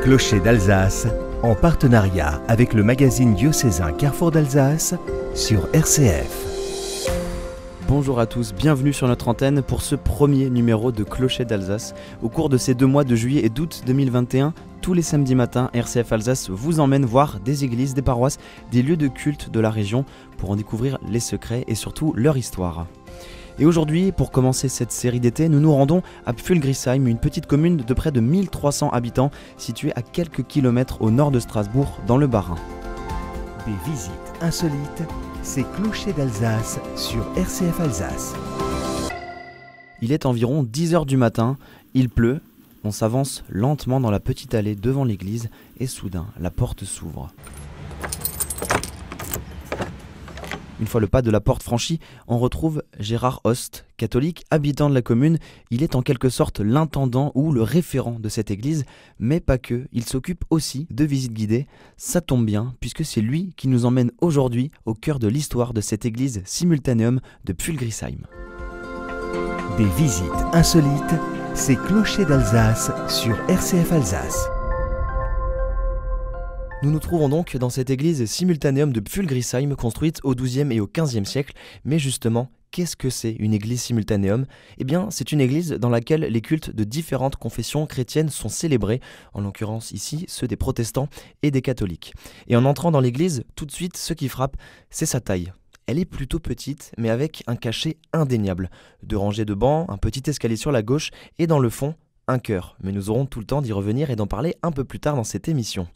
Clocher d'Alsace, en partenariat avec le magazine diocésain Carrefour d'Alsace sur RCF. Bonjour à tous, bienvenue sur notre antenne pour ce premier numéro de Clocher d'Alsace. Au cours de ces 2 mois de juillet et d'août 2021, tous les samedis matins, RCF Alsace vous emmène voir des églises, des paroisses, des lieux de culte de la région pour en découvrir les secrets et surtout leur histoire. Et aujourd'hui, pour commencer cette série d'été, nous nous rendons à Pfulgrisheim, une petite commune de près de 1300 habitants située à quelques kilomètres au nord de Strasbourg, dans le Bas-Rhin. Des visites insolites, c'est Clocher d'Alsace sur RCF Alsace. Il est environ 10h du matin, il pleut, on s'avance lentement dans la petite allée devant l'église et soudain, la porte s'ouvre. Une fois le pas de la porte franchi, on retrouve Gérard Host, catholique, habitant de la commune. Il est en quelque sorte l'intendant ou le référent de cette église, mais pas que, il s'occupe aussi de visites guidées. Ça tombe bien, puisque c'est lui qui nous emmène aujourd'hui au cœur de l'histoire de cette église simultanéum de Pfulgrisheim. Des visites insolites, c'est Clocher d'Alsace sur RCF Alsace. Nous nous trouvons donc dans cette église simultanéum de Pfulgrisheim, construite au XIIe et au XVe siècle. Mais justement, qu'est-ce que c'est une église simultanéum ? Eh bien, c'est une église dans laquelle les cultes de différentes confessions chrétiennes sont célébrés, en l'occurrence ici ceux des protestants et des catholiques. Et en entrant dans l'église, tout de suite, ce qui frappe, c'est sa taille. Elle est plutôt petite, mais avec un cachet indéniable. 2 rangées de bancs, un petit escalier sur la gauche et dans le fond, un chœur. Mais nous aurons tout le temps d'y revenir et d'en parler un peu plus tard dans cette émission.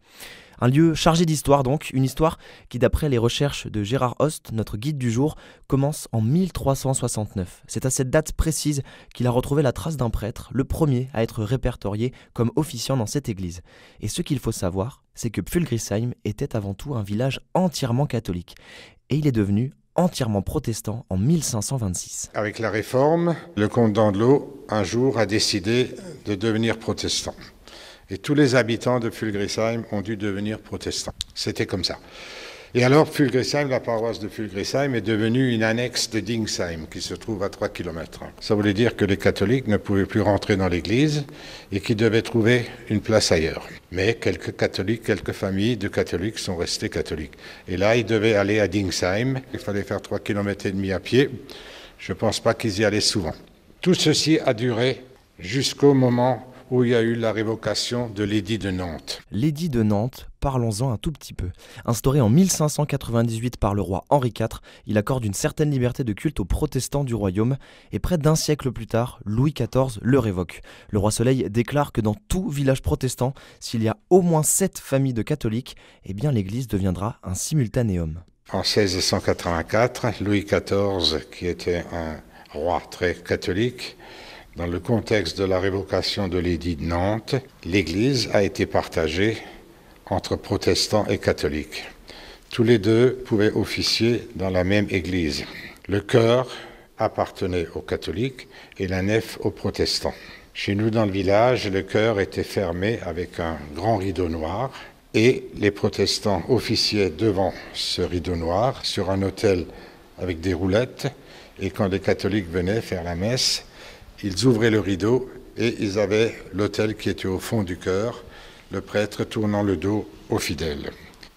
Un lieu chargé d'histoire donc, une histoire qui d'après les recherches de Gérard Host, notre guide du jour, commence en 1369. C'est à cette date précise qu'il a retrouvé la trace d'un prêtre, le premier à être répertorié comme officiant dans cette église. Et ce qu'il faut savoir, c'est que Pfulgrisheim était avant tout un village entièrement catholique. Et il est devenu entièrement protestant en 1526. Avec la Réforme, le comte d'Andelot, un jour, a décidé de devenir protestant. Et tous les habitants de Pfulgrisheim ont dû devenir protestants. C'était comme ça. Et alors, Pfulgrisheim, la paroisse de Pfulgrisheim, est devenue une annexe de Dingsheim, qui se trouve à 3 km. Ça voulait dire que les catholiques ne pouvaient plus rentrer dans l'église et qu'ils devaient trouver une place ailleurs. Mais quelques catholiques, quelques familles de catholiques sont restés catholiques. Et là, ils devaient aller à Dingsheim. Il fallait faire 3 km et demi à pied. Je ne pense pas qu'ils y allaient souvent. Tout ceci a duré jusqu'au moment où il y a eu la révocation de l'édit de Nantes. L'édit de Nantes, parlons-en un tout petit peu. Instauré en 1598 par le roi Henri IV, il accorde une certaine liberté de culte aux protestants du royaume et près d'1 siècle plus tard, Louis XIV le révoque. Le roi Soleil déclare que dans tout village protestant, s'il y a au moins 7 familles de catholiques, eh bien l'église deviendra un simultanéum. En 1684, Louis XIV, qui était un roi très catholique, dans le contexte de la révocation de l'édit de Nantes, l'Église a été partagée entre protestants et catholiques. Tous les deux pouvaient officier dans la même Église. Le chœur appartenait aux catholiques et la nef aux protestants. Chez nous dans le village, le chœur était fermé avec un grand rideau noir et les protestants officiaient devant ce rideau noir sur un autel avec des roulettes et quand les catholiques venaient faire la messe, ils ouvraient le rideau et ils avaient l'autel qui était au fond du chœur, le prêtre tournant le dos aux fidèles.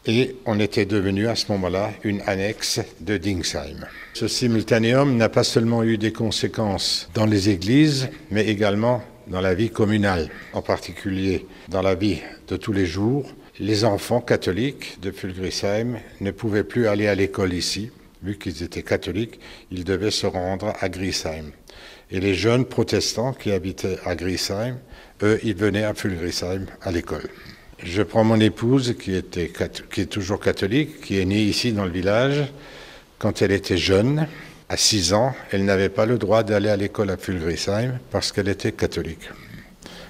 Et on était devenu à ce moment-là une annexe de Dingsheim. Ce simultanéum n'a pas seulement eu des conséquences dans les églises, mais également dans la vie communale, en particulier dans la vie de tous les jours. Les enfants catholiques de Pfulgrisheim ne pouvaient plus aller à l'école ici. Vu qu'ils étaient catholiques, ils devaient se rendre à Griesheim. Et les jeunes protestants qui habitaient à Griesheim, eux, ils venaient à Pfulgrisheim à l'école. Je prends mon épouse, qui est toujours catholique, qui est née ici dans le village. Quand elle était jeune, à 6 ans, elle n'avait pas le droit d'aller à l'école à Pfulgrisheim parce qu'elle était catholique.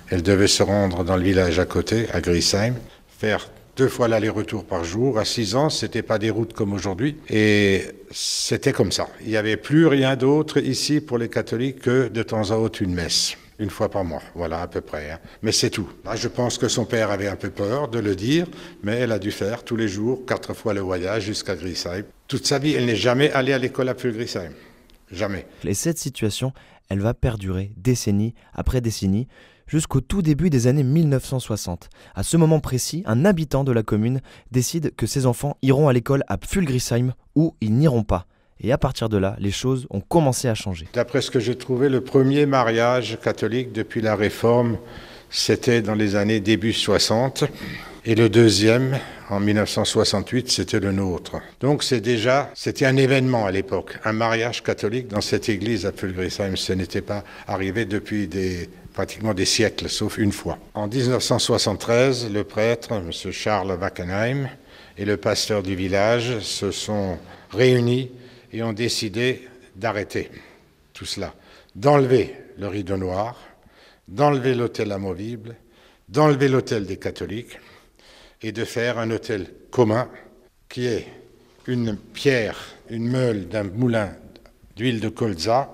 Elle devait se rendre dans le village à côté, à Griesheim, faire 2 fois l'aller-retour par jour. À 6 ans, c'était pas des routes comme aujourd'hui. Et c'était comme ça. Il n'y avait plus rien d'autre ici pour les catholiques que de temps à autre une messe. 1 fois par mois, voilà à peu près. Mais c'est tout. Là, je pense que son père avait un peu peur de le dire, mais elle a dû faire tous les jours 4 fois le voyage jusqu'à Griesheim. Toute sa vie, elle n'est jamais allée à l'école à Pfulgrisheim. Jamais. Et cette situation, elle va perdurer décennie après décennie, jusqu'au tout début des années 1960. À ce moment précis, un habitant de la commune décide que ses enfants iront à l'école à Pfulgrisheim ou ils n'iront pas. Et à partir de là, les choses ont commencé à changer. D'après ce que j'ai trouvé, le premier mariage catholique depuis la Réforme, c'était dans les années début 60. Et le deuxième, en 1968, c'était le nôtre. Donc c'était un événement à l'époque. Un mariage catholique dans cette église à Pfulgrisheim, ce n'était pas arrivé depuis pratiquement des siècles, sauf une fois. En 1973, le prêtre, M. Charles Wackenheim, et le pasteur du village se sont réunis et ont décidé d'arrêter tout cela, d'enlever le rideau noir, d'enlever l'autel amovible, d'enlever l'autel des catholiques et de faire un autel commun qui est une pierre, une meule d'un moulin d'huile de colza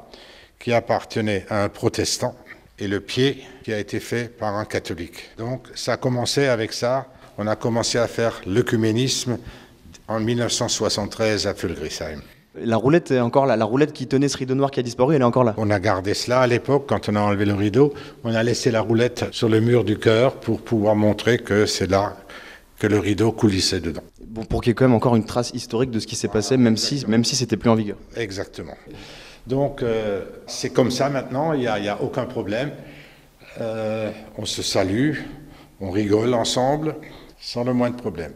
qui appartenait à un protestant et le pied qui a été fait par un catholique. Donc ça a commencé avec ça, on a commencé à faire l'œcuménisme en 1973 à Pfulgrisheim. La roulette est encore là, la roulette qui tenait ce rideau noir qui a disparu, elle est encore là. On a gardé cela à l'époque, quand on a enlevé le rideau, on a laissé la roulette sur le mur du chœur pour pouvoir montrer que c'est là que le rideau coulissait dedans. Bon, pour qu'il y ait quand même encore une trace historique de ce qui s'est passé, même si c'était plus en vigueur. Exactement. Donc c'est comme ça maintenant, il n'y a aucun problème. On se salue, on rigole ensemble, sans le moindre problème.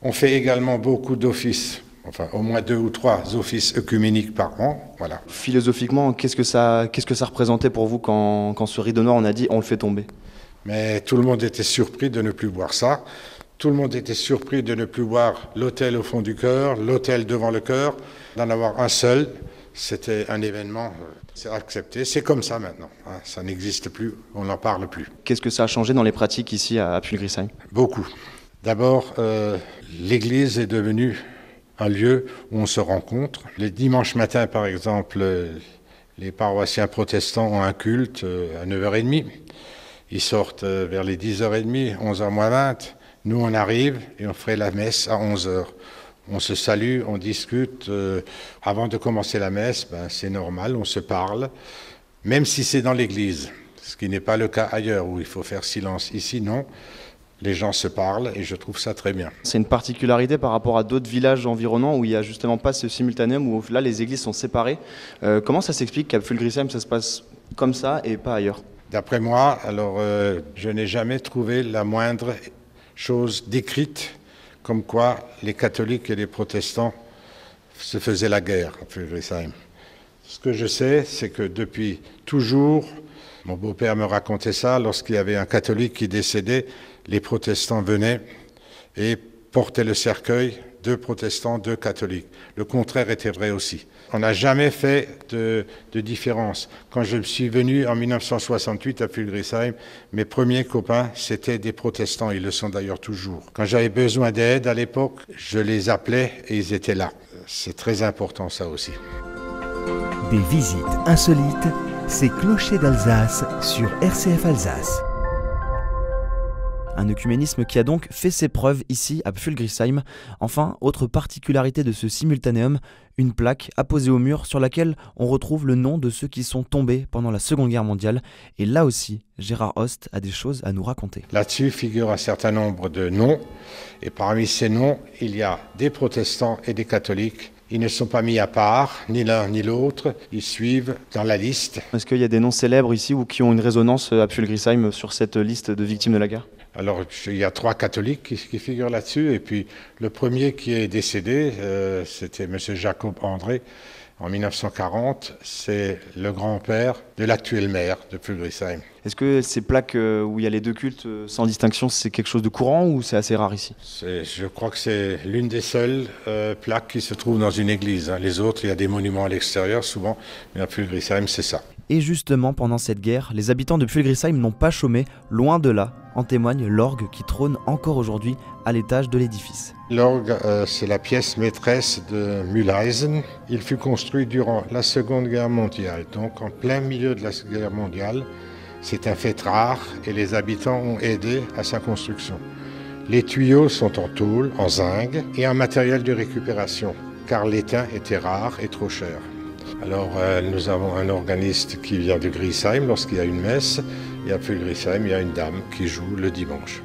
On fait également beaucoup d'offices. Enfin, au moins 2 ou 3 offices œcuméniques par an, voilà. Philosophiquement, qu'est-ce que ça représentait pour vous quand ce rideau noir, on a dit on le fait tomber? Mais tout le monde était surpris de ne plus voir ça. Tout le monde était surpris de ne plus voir l'autel au fond du chœur, l'autel devant le chœur, d'en avoir un seul. C'était un événement, c'est accepté. C'est comme ça maintenant, hein. Ça n'existe plus, on n'en parle plus. Qu'est-ce que ça a changé dans les pratiques ici à Pfulgrisheim? Beaucoup. D'abord, l'église est devenue un lieu où on se rencontre. Les dimanches matins, par exemple, les paroissiens protestants ont un culte à 9h30. Ils sortent vers les 10h30, 11h moins 20. Nous, on arrive et on ferait la messe à 11h. On se salue, on discute. Avant de commencer la messe, c'est normal, on se parle, même si c'est dans l'église, ce qui n'est pas le cas ailleurs où il faut faire silence. Ici, non. Les gens se parlent et je trouve ça très bien. C'est une particularité par rapport à d'autres villages environnants où il n'y a justement pas ce simultanéum, où là les églises sont séparées. Comment ça s'explique qu'à Pfulgrisheim ça se passe comme ça et pas ailleurs? D'après moi, alors je n'ai jamais trouvé la moindre chose décrite comme quoi les catholiques et les protestants se faisaient la guerre à Pfulgrisheim. Ce que je sais, c'est que depuis toujours, mon beau-père me racontait ça, lorsqu'il y avait un catholique qui décédait, les protestants venaient et portaient le cercueil, 2 protestants, 2 catholiques. Le contraire était vrai aussi. On n'a jamais fait de différence. Quand je suis venu en 1968 à Pfulgrisheim, mes premiers copains, c'était des protestants. Ils le sont d'ailleurs toujours. Quand j'avais besoin d'aide à l'époque, je les appelais et ils étaient là. C'est très important ça aussi. Des visites insolites, c'est Clocher d'Alsace sur RCF Alsace. Un œcuménisme qui a donc fait ses preuves ici à Pfulgrisheim. Enfin, autre particularité de ce simultanéum, une plaque apposée au mur sur laquelle on retrouve le nom de ceux qui sont tombés pendant la Seconde Guerre mondiale. Et là aussi, Gérard Host a des choses à nous raconter. Là-dessus figure un certain nombre de noms. Et parmi ces noms, il y a des protestants et des catholiques. Ils ne sont pas mis à part, ni l'un ni l'autre. Ils suivent dans la liste. Est-ce qu'il y a des noms célèbres ici ou qui ont une résonance à Pfulgrisheim sur cette liste de victimes de la guerre? Alors, il y a 3 catholiques qui figurent là-dessus. Et puis, le premier qui est décédé, c'était M. Jacob André, en 1940. C'est le grand-père de l'actuel maire de Pfulgrisheim. Est-ce que ces plaques où il y a les 2 cultes sans distinction, c'est quelque chose de courant ou c'est assez rare ici? Je crois que c'est l'une des seules plaques qui se trouve dans une église. Hein. Les autres, il y a des monuments à l'extérieur souvent, mais à Pfulgrisheim, c'est ça. Et justement, pendant cette guerre, les habitants de Pfulgrisheim n'ont pas chômé, loin de là. En témoigne l'orgue qui trône encore aujourd'hui à l'étage de l'édifice. L'orgue, c'est la pièce maîtresse de Mühlhausen. Il fut construit durant la Seconde Guerre mondiale, donc en plein milieu de la guerre mondiale. C'est un fait rare et les habitants ont aidé à sa construction. Les tuyaux sont en tôle, en zinc et en matériel de récupération, car l'étain était rare et trop cher. Alors nous avons un organiste qui vient de Griesheim lorsqu'il y a une messe, et à Pfülgrisheim, il y a une dame qui joue le dimanche.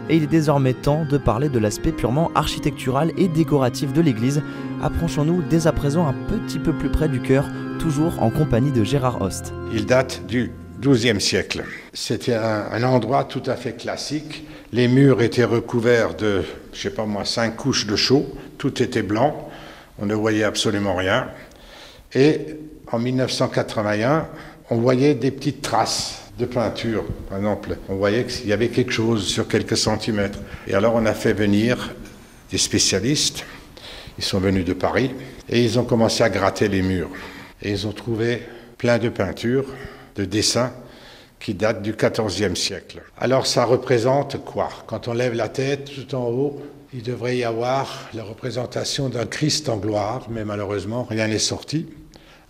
Et il est désormais temps de parler de l'aspect purement architectural et décoratif de l'église. Approchons-nous dès à présent un petit peu plus près du chœur, toujours en compagnie de Gérard Host. Il date du XIIe siècle. C'était un endroit tout à fait classique. Les murs étaient recouverts de, 5 couches de chaux. Tout était blanc. On ne voyait absolument rien. Et en 1981, on voyait des petites traces de peinture, par exemple. On voyait qu'il y avait quelque chose sur quelques centimètres. Et alors on a fait venir des spécialistes. Ils sont venus de Paris et ils ont commencé à gratter les murs. Et ils ont trouvé plein de peintures, de dessins qui datent du XIVe siècle. Alors ça représente quoi? Quand on lève la tête tout en haut, il devrait y avoir la représentation d'un Christ en gloire, mais malheureusement rien n'est sorti.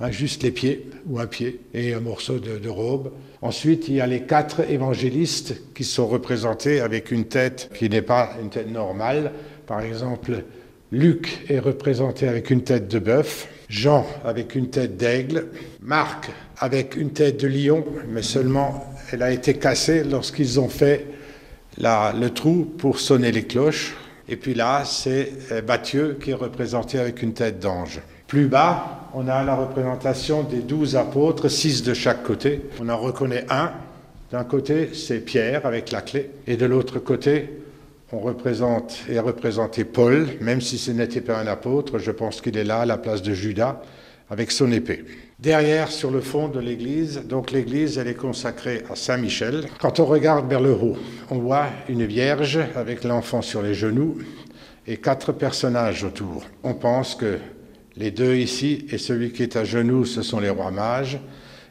Juste les pieds, ou un pied, et un morceau de robe. Ensuite, il y a les 4 évangélistes qui sont représentés avec une tête qui n'est pas une tête normale. Par exemple, Luc est représenté avec une tête de bœuf, Jean avec une tête d'aigle, Marc avec une tête de lion, mais seulement elle a été cassée lorsqu'ils ont fait le trou pour sonner les cloches. Et puis là, c'est Matthieu qui est représenté avec une tête d'ange. Plus bas, on a la représentation des 12 apôtres, 6 de chaque côté. On en reconnaît un. D'un côté, c'est Pierre avec la clé. Et de l'autre côté, est représenté Paul, même si ce n'était pas un apôtre. Je pense qu'il est là à la place de Judas, avec son épée. Derrière, sur le fond de l'église, donc l'église, elle est consacrée à Saint-Michel. Quand on regarde vers le haut, on voit une vierge avec l'enfant sur les genoux et 4 personnages autour. On pense que les 2 ici et celui qui est à genoux, ce sont les rois mages.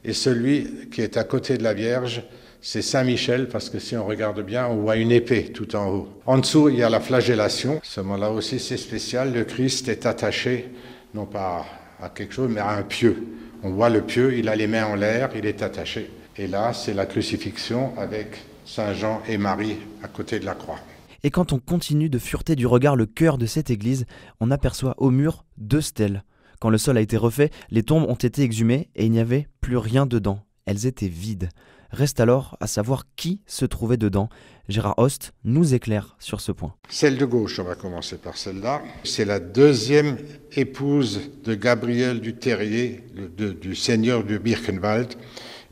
Et celui qui est à côté de la Vierge, c'est Saint Michel, parce que si on regarde bien, on voit une épée tout en haut. En dessous, il y a la flagellation. Ce moment-là aussi, c'est spécial. Le Christ est attaché, non pas à quelque chose, mais à un pieu. On voit le pieu, il a les mains en l'air, il est attaché. Et là, c'est la crucifixion avec Saint Jean et Marie à côté de la croix. Et quand on continue de fureter du regard le cœur de cette église, on aperçoit au mur 2 stèles. Quand le sol a été refait, les tombes ont été exhumées et il n'y avait plus rien dedans. Elles étaient vides. Reste alors à savoir qui se trouvait dedans. Gérard Host nous éclaire sur ce point. Celle de gauche, on va commencer par celle-là. C'est la 2e épouse de Gabriel du Terrier, du seigneur de Birkenwald.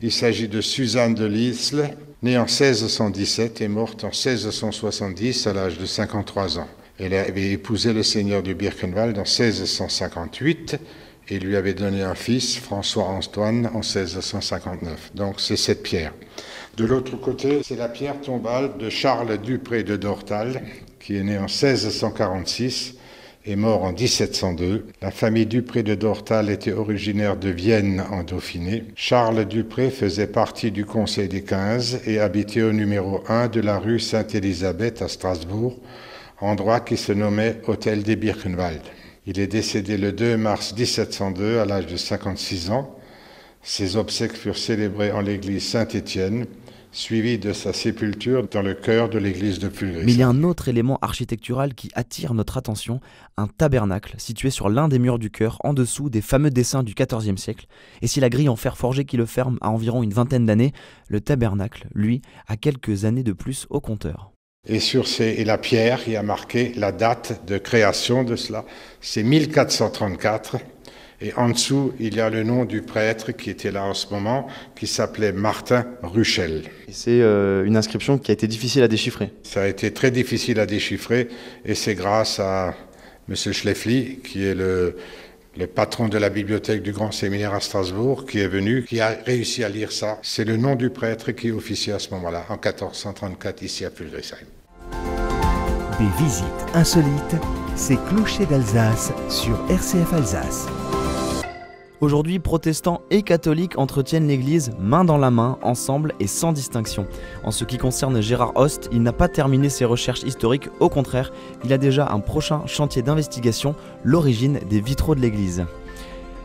Il s'agit de Suzanne de Lisle, née en 1617 et morte en 1670 à l'âge de 53 ans. Elle avait épousé le seigneur de Birkenwald en 1658 et lui avait donné un fils, François-Antoine, en 1659. Donc c'est cette pierre. De l'autre côté, c'est la pierre tombale de Charles Dupré de Dortal, qui est né en 1646 et mort en 1702. La famille Dupré de Dortal était originaire de Vienne en Dauphiné. Charles Dupré faisait partie du Conseil des 15 et habitait au numéro 1 de la rue Sainte-Élisabeth à Strasbourg, endroit qui se nommait Hôtel des Birkenwald. Il est décédé le 2 mars 1702 à l'âge de 56 ans. Ses obsèques furent célébrées en l'église Saint-Étienne, suivi de sa sépulture dans le chœur de l'église de Pfülgrisheim. Mais il y a un autre élément architectural qui attire notre attention, un tabernacle situé sur l'un des murs du chœur, en dessous des fameux dessins du XIVe siècle. Et si la grille en fer forgé qui le ferme a environ une vingtaine d'années, le tabernacle, lui, a quelques années de plus au compteur. Et la pierre, il y a marqué la date de création de cela, c'est 1434. Et en dessous, il y a le nom du prêtre qui était là en ce moment, qui s'appelait Martin Ruchel. Et c'est une inscription qui a été difficile à déchiffrer. Ça a été très difficile à déchiffrer, et c'est grâce à M. Schleffli, qui est le patron de la bibliothèque du Grand Séminaire à Strasbourg, qui est venu, qui a réussi à lire ça. C'est le nom du prêtre qui officiait à ce moment-là, en 1434, ici à Pfülgrisheim. Des visites insolites, c'est Clocher d'Alsace sur RCF Alsace. Aujourd'hui, protestants et catholiques entretiennent l'église main dans la main, ensemble et sans distinction. En ce qui concerne Gérard Host, il n'a pas terminé ses recherches historiques, au contraire, il a déjà un prochain chantier d'investigation, l'origine des vitraux de l'église.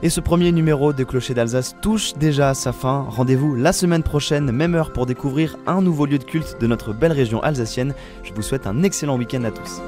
Et ce premier numéro de Clocher d'Alsace touche déjà à sa fin. Rendez-vous la semaine prochaine, même heure, pour découvrir un nouveau lieu de culte de notre belle région alsacienne. Je vous souhaite un excellent week-end à tous.